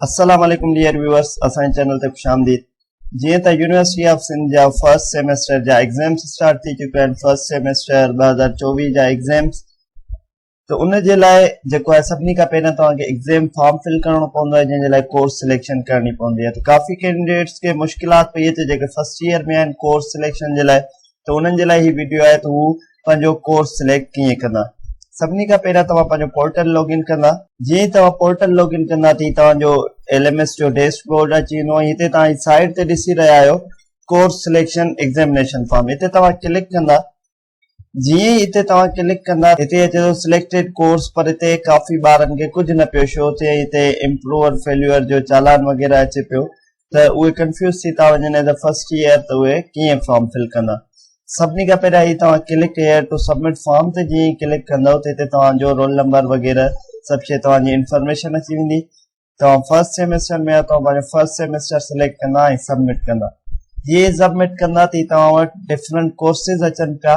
अस्सलाम वालेकुम dear viewers, असांजे चैनल ते खुशामदीद। जीअं त यूनिवर्सिटी ऑफ सिंध जा फर्स्ट सेमेस्टर जा एग्ज़ाम्स स्टार्ट थी चुका आहिनि। फर्स्ट सेमेस्टर 2024 जा एग्ज़ाम्स, तो उन जे लाइ जेको आहे सभिनी खां पहिरियों तव्हांखे एग्ज़ाम फॉर्म फिल करणो पवंदो आहे, जंहिंजे लाइ कोर्स सिलेक्शन करणी पवंदी आहे। तो काफ़ी कैंडिडेट्स खे मुश्किलात पई अचे जेके फर्स्ट ईयर में आहिनि कोर्स सिलेक्शन जे लाइ, तो उन्हनि जे लाइ ही वीडियो आहे त हू पंहिंजो कोर्स सिलेक्ट कीअं कंदा। सभिनी खां पहिरियों तव्हां पंहिंजो पोर्टल लॉगिन कंदा। जीअं तव्हां पोर्टल लॉगिन कंदा थी तव्हांजो LMS जो डैशबोर्ड अची वेंदो। हिते तव्हां साइड ते ॾिसी रहिया आहियो कोर्स सिलेक्शन एग्ज़ामिनेशन फॉर्म, हिते तव्हां क्लिक कंदा। जीअं ई हिते तव्हां क्लिक कंदा हिते अचे थो सिलेक्टेड कोर्स, पर हिते काफ़ी ॿारनि खे कुझु न पियो शो थिए। हिते इम्प्रूवर फेल्यूअर जो चालान वग़ैरह अचे पियो, त उहे कंफ्यूज़ थी था वञनि एज़ अ फर्स्ट ईयर, त उहे कीअं फॉर्म फिल कंदा। सभिनी खां पहिरियों ही तव्हां click here two submit form ते जीअं क्लिक कंदव त हिते तव्हांजो रोल नंबर वग़ैरह सभु शइ तव्हांजी इंफॉर्मेशन अची वेंदी। तव्हां फर्स्ट सेमेस्टर में आहियो, तव्हां पंहिंजो फर्स्ट सेमेस्टर सिलेक्ट कंदा ऐं सबमिट कंदा। जीअं सबमिट कंदा त तव्हां वटि डिफरेंट कोर्सेस अचनि पिया,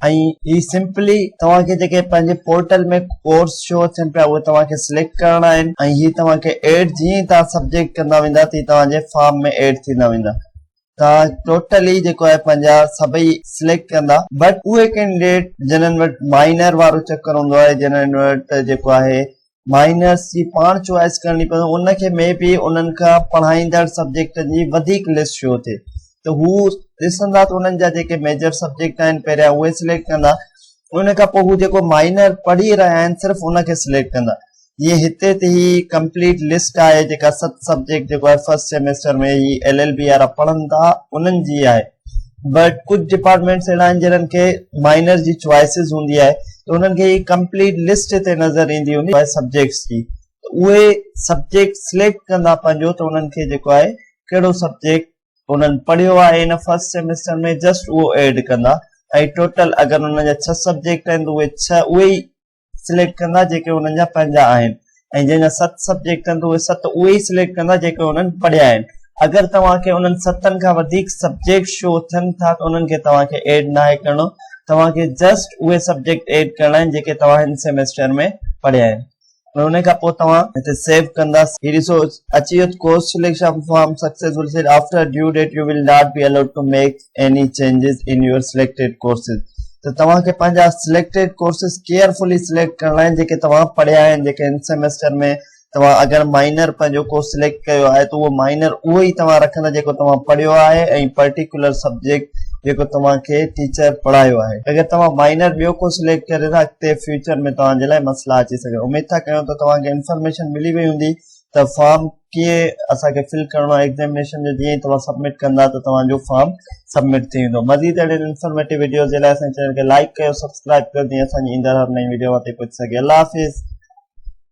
ऐं ही सिंपली तव्हांखे जेके पंहिंजे पोर्टल में कोर्स शो अचनि पिया उहे तव्हांखे सिलेक्ट करणा आहिनि, ऐं ही तव्हांखे एड जीअं तव्हां सब्जेक्ट कंदा वेंदा तीअं तव्हांजे फॉर्म में एड थींदा वेंदा। तव्हां टोटली जेको आहे पंहिंजा सभई सिलेक्ट कंदा, बट उहे कैंडिडेट जिन्हनि वटि माइनर वारो चक्कर हूंदो आहे, जिन्हनि वटि जेको आहे माइनर्स जी पाण चॉइस करणी पवंदी, उनखे में बि उन्हनि खां पढ़ाईंदड़ सब्जेक्टनि जी वधीक लिस्ट शो थिए, त हू ॾिसंदा त उन्हनि जा जेके मेजर सब्जेक्ट आहिनि पहिरियां उहे सिलेक्ट कंदा। उन खां पोइ हू जेको माइनर पढ़ी रहिया आहिनि सिर्फ़ु उनखे सिलेक्ट कंदा। ये हिते ते ही कंप्लीट लिस्ट आहे जेका 7 सब्जेक्ट जेको आहे फर्स्ट सेमेस्टर में ही LLB वारा पढ़नि था उन्हनि जी आहे। बट कुछ डिपार्टमेंट्स अहिड़ा आहिनि जिन्हनि खे माइनर जी चॉइसिस हूंदी आहे, तो उन्हनि खे ही कंप्लीट लिस्ट हिते नज़र ईंदी हूंदी आहे सब्जेक्ट्स जी। उहे सब्जेक्ट सिलेक्ट कंदा पंहिंजो, त उन्हनि खे जेको आहे कहिड़ो सब्जेक्ट उन्हनि पढ़ियो आहे इन फर्स्ट सेमेस्टर में जस्ट उहो एड कंदा। ऐं टोटल अगरि उन्हनि जा 6 सब्जेक्ट आहिनि त उहे 6 उहे ई सिलेक्ट कंदा जेके उन्हनि जा पंहिंजा आहिनि, ऐं जंहिंजा 7 सब्जेक्ट आहिनि त उहे 7 उहे ई सिलेक्ट कंदा जेके उन्हनि पढ़िया आहिनि। अगरि तव्हांखे उन्हनि 7 खां वधीक सब्जेक्ट शो थियनि था त उन्हनि खे तव्हांखे एड न आहे करणो, तव्हांखे जस्ट उहे सब्जेक्ट एड करणा आहिनि जेके तव्हां हिन सेमेस्टर में पढ़िया आहिनि। उन खां पोइ तव्हां हिते सेव कंदा। ही ॾिसो अची वियो course selection form successful said after due date you will not be allowed to make any changes in your selected courses. त तव्हांखे पंहिंजा सिलेक्टेड कोर्सेस केयरफुली सिलेक्ट करणा आहिनि जेके तव्हां पढ़िया आहिनि, जेके हिन सेमेस्टर में तव्हां अगरि माइनर पंहिंजो कोर्स सिलेक्ट कयो आहे त उहो माइनर उहो ई तव्हां रखंदा जेको तव्हां पढ़ियो आहे, ऐं पर्टिकुलर सब्जेक्ट जेको तव्हांखे टीचर पढ़ायो आहे। अगरि तव्हां माइनर ॿियो को सिलेक्ट करे था अॻिते फ्यूचर में तव्हांजे लाइ मसइला अची सघे। उमेद था कयूं त तव्हांखे इंफॉर्मेशन मिली वई हूंदी त फॉर्म कीअं असांखे फिल करणो आहे एग्ज़ामिनेशन जो। जीअं तव्हां सबमिट कंदा त तव्हांजो फॉर्म सबमिट थी वेंदो। मज़ीद अहिड़े इंफॉर्मेटिव वीडियोज़ जे लाइ असांजे चैनल खे लाइक कयो, सब्सक्राइब कयो, जीअं असांजी ईंदड़ हर नई वीडियो ते पहुची सघे। अल्लाह हाफ़िज़।